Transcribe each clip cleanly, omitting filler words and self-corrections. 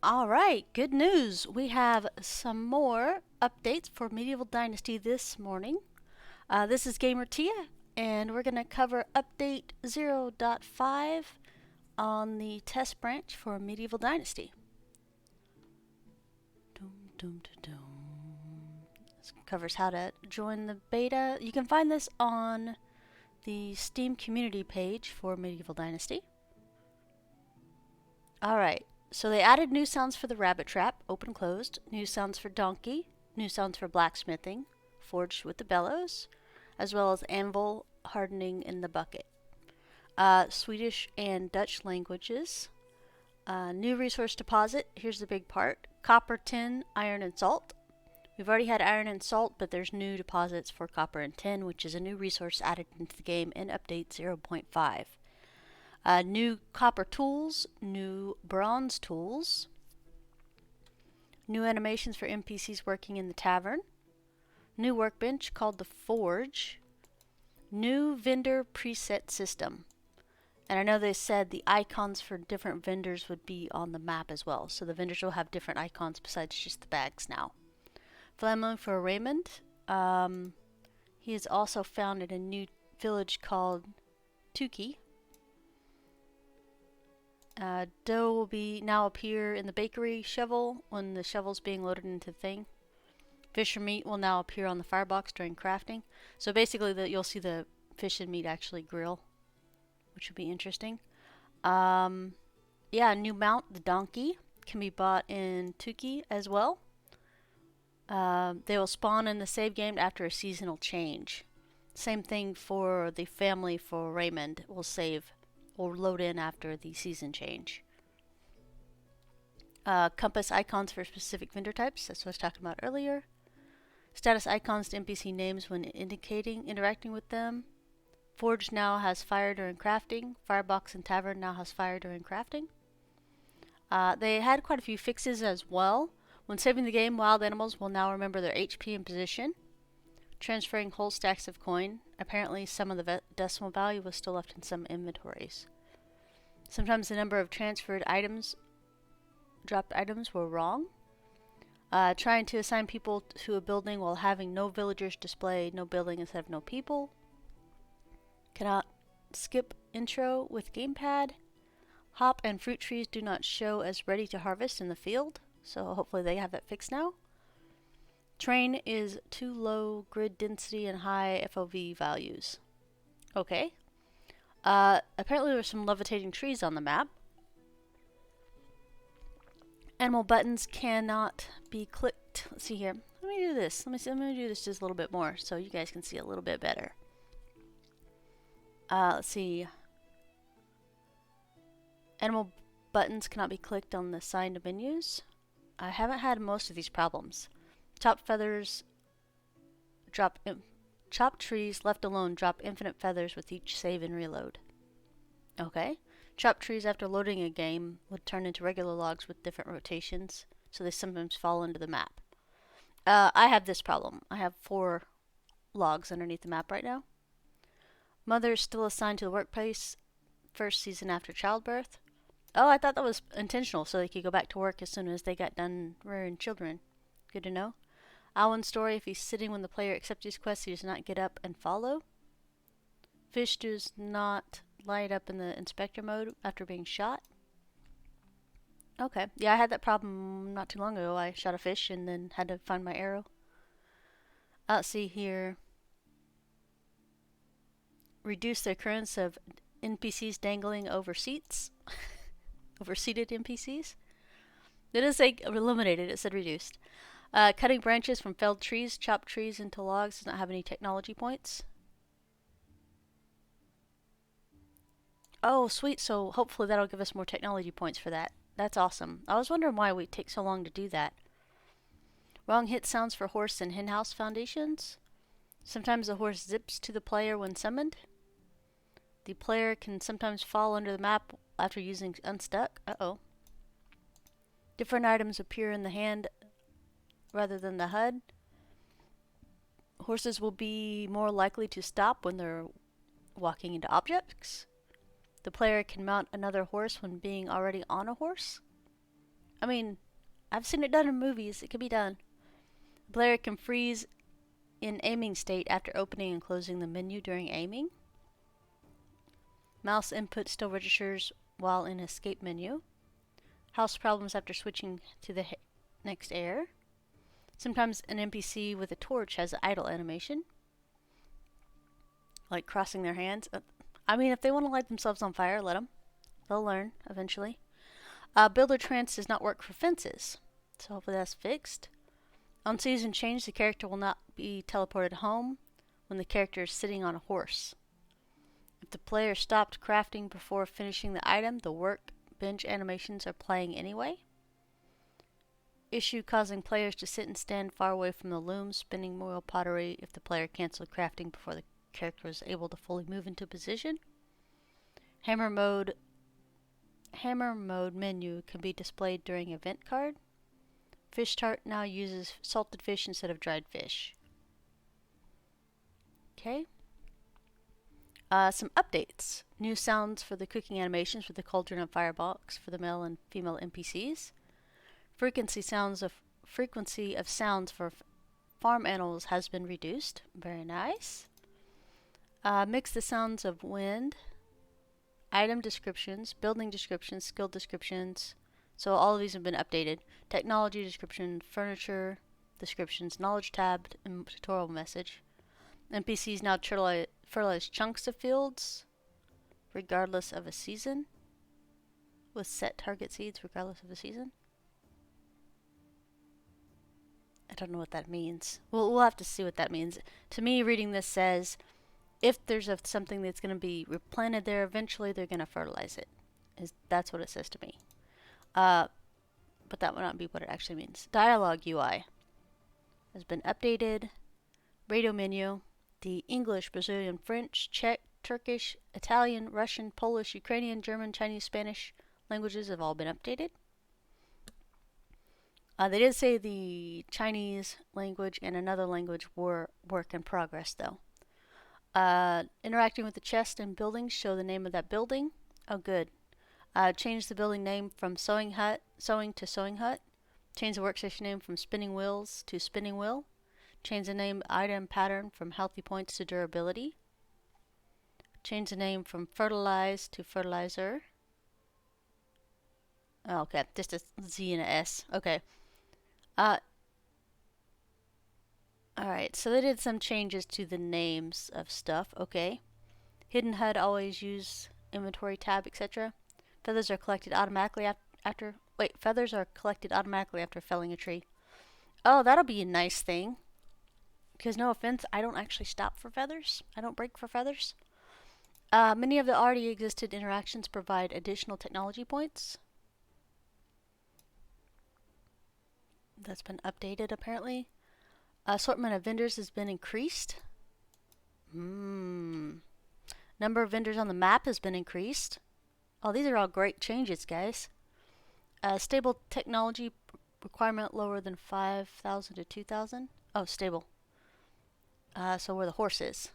All right, good news. We have some more updates for Medieval Dynasty this morning. This is Gamer Tia, and we're going to cover update 0.5 on the test branch for Medieval Dynasty. This covers how to join the beta. You can find this on the Steam community page for Medieval Dynasty. All right. So they added new sounds for the rabbit trap, open closed, new sounds for donkey, new sounds for blacksmithing, forged with the bellows, as well as anvil hardening in the bucket. Swedish and Dutch languages. New resource deposit, here's the big part, copper, tin, iron, and salt. We've already had iron and salt, but there's new deposits for copper and tin, which is a new resource added into the game in update 0.5. New copper tools, new bronze tools, new animations for NPCs working in the tavern, new workbench called the Forge, new vendor preset system. And I know they said the icons for different vendors would be on the map as well, so the vendors will have different icons besides just the bags now. Flaming for Raymond. He is also found in a new village called Tutki. Dough will now appear in the bakery shovel when the shovel's being loaded into the thing. Fish or meat will now appear on the firebox during crafting. So basically you'll see the fish and meat actually grill, which will be interesting. New mount, the donkey, can be bought in Tutki as well. They will spawn in the save game after a seasonal change. Same thing for the family for Raymond will load in after the season change. Compass icons for specific vendor types, that's what I was talking about earlier. Status icons to NPC names when interacting with them. Forge now has fire during crafting. Firebox and Tavern now has fire during crafting. They had quite a few fixes as well. When saving the game, wild animals will now remember their HP and position. Transferring whole stacks of coin. Apparently some of the decimal value was still left in some inventories. Sometimes the number of dropped items were wrong. Trying to assign people to a building while having no villagers display no building instead of no people. Cannot skip intro with gamepad. Hop and fruit trees do not show as ready to harvest in the field, so hopefully they have that fixed now. Terrain is too low grid density and high FOV values. Okay. Apparently there were some levitating trees on the map. Animal buttons cannot be clicked. Let's see here. Let me do this. Let me do this just a little bit more so you guys can see a little bit better. Let's see. Animal buttons cannot be clicked on the signed menus. I haven't had most of these problems. Chopped trees left alone drop infinite feathers with each save and reload. Okay. Chopped trees after loading a game would turn into regular logs with different rotations, so they sometimes fall into the map. I have this problem. I have 4 logs underneath the map right now. Mother is still assigned to the workplace first season after childbirth. Oh, I thought that was intentional so they could go back to work as soon as they got done rearing children. Good to know. Alwyn's story, if he's sitting when the player accepts his quest, he does not get up and follow. Fish does not light up in the inspector mode after being shot. Okay, yeah, I had that problem not too long ago. I shot a fish and then had to find my arrow. Let's see here. Reduce the occurrence of NPCs dangling over seats. Over seated NPCs. It didn't say eliminated, it said reduced. Cutting branches from felled trees, chopped trees into logs does not have any technology points. Oh, sweet, so hopefully that'll give us more technology points for that. That's awesome. I was wondering why we take so long to do that. Wrong hit sounds for horse and henhouse foundations. Sometimes the horse zips to the player when summoned. The player can sometimes fall under the map after using unstuck. Uh-oh. Different items appear in the hand rather than the HUD. Horses will be more likely to stop when they're walking into objects. The player can mount another horse when being already on a horse. I mean, I've seen it done in movies. It can be done. The player can freeze in aiming state after opening and closing the menu during aiming. Mouse input still registers while in escape menu. House problems after switching to the next air. Sometimes an NPC with a torch has an idle animation, like crossing their hands. I mean, if they want to light themselves on fire, let them. They'll learn eventually. Builder trance does not work for fences, so hopefully that's fixed. On season change, the character will not be teleported home when the character is sitting on a horse. If the player stopped crafting before finishing the item, the workbench animations are playing anyway. Issue causing players to sit and stand far away from the loom, spinning wheel pottery if the player canceled crafting before the character was able to fully move into position. Hammer mode menu can be displayed during event card. Fish tart now uses salted fish instead of dried fish. Okay. Some updates. New sounds for the cooking animations for the cauldron and firebox for the male and female NPCs. Frequency of sounds for farm animals has been reduced. Very nice. Mix the sounds of wind, item descriptions, building descriptions, skill descriptions. So all of these have been updated. Technology description, furniture descriptions, knowledge tab, and tutorial message. NPCs now fertilize chunks of fields regardless of a season, with set target seeds regardless of the season. I don't know what that means. We'll have to see what that means. To me, reading this says if there's something that's going to be replanted there, eventually they're going to fertilize it. That's what it says to me. But that would not be what it actually means. Dialogue UI has been updated. Radio menu. The English, Brazilian, French, Czech, Turkish, Italian, Russian, Polish, Ukrainian, German, Chinese, Spanish languages have all been updated. They did say the Chinese language and another language were work in progress, though. Interacting with the chest and buildings, show the name of that building. Oh, good. Change the building name from sewing to sewing hut. Change the workstation name from spinning wheels to spinning wheel. Change the name item pattern from healthy points to durability. Change the name from fertilize to fertilizer. Oh, okay, just a Z and a S. Okay. Alright, so they did some changes to the names of stuff. Okay. Hidden HUD, always use inventory tab, etc. Feathers are collected automatically after felling a tree. Oh, that'll be a nice thing. Because no offense, I don't actually stop for feathers. I don't break for feathers. Many of the already existed interactions provide additional technology points. That's been updated apparently. Assortment of vendors has been increased. Number of vendors on the map has been increased. Oh, these are all great changes, guys. Stable technology requirement lower than 5,000 to 2,000. Oh, stable. So where the horse is.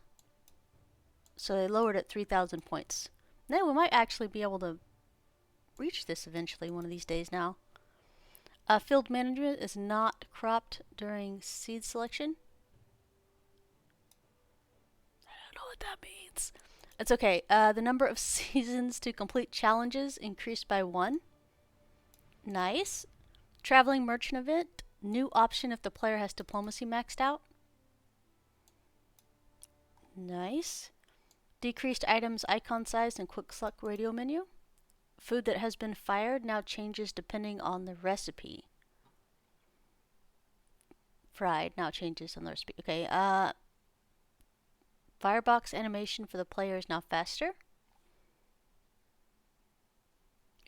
So they lowered it 3,000 points. Now we might actually be able to reach this eventually one of these days now. Field management is not cropped during seed selection. I don't know what that means. It's okay. The number of seasons to complete challenges increased by 1. Nice. Traveling merchant event. New option if the player has diplomacy maxed out. Nice. Decreased items icon size and quick select radio menu. Food that has been fired now changes depending on the recipe. Fried now changes on the recipe. Okay, firebox animation for the player is now faster.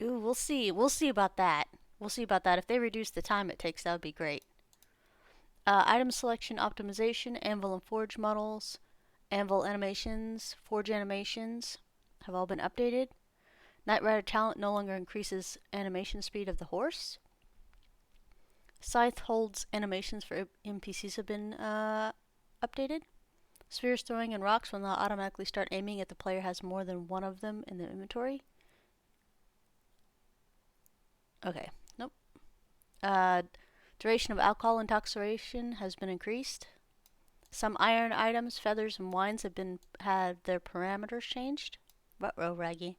Ooh, we'll see. We'll see about that. We'll see about that. If they reduce the time it takes, that would be great. Item selection optimization, anvil and forge models, anvil animations, forge animations have all been updated. Knight Rider talent no longer increases animation speed of the horse. Scythe holds animations for NPCs have been updated. Spheres throwing and rocks will now automatically start aiming if the player has more than one of them in the inventory. Okay, nope. Duration of alcohol intoxication has been increased. Some iron items, feathers, and wines have had their parameters changed. Ruh-roh, Raggy.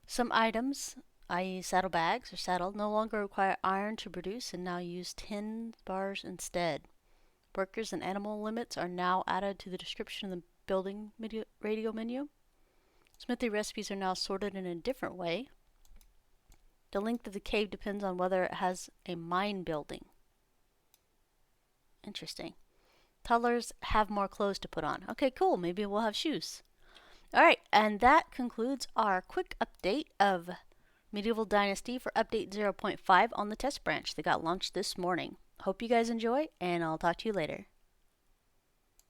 Some items, i.e. saddlebags or saddle, no longer require iron to produce and now use tin bars instead. Workers and animal limits are now added to the description of the building radio menu. Smithy recipes are now sorted in a different way. The length of the cave depends on whether it has a mine building. Interesting. Toddlers have more clothes to put on. Okay, cool. Maybe we'll have shoes. Alright, and that concludes our quick update of Medieval Dynasty for update 0.5 on the test branch that got launched this morning. Hope you guys enjoy, and I'll talk to you later.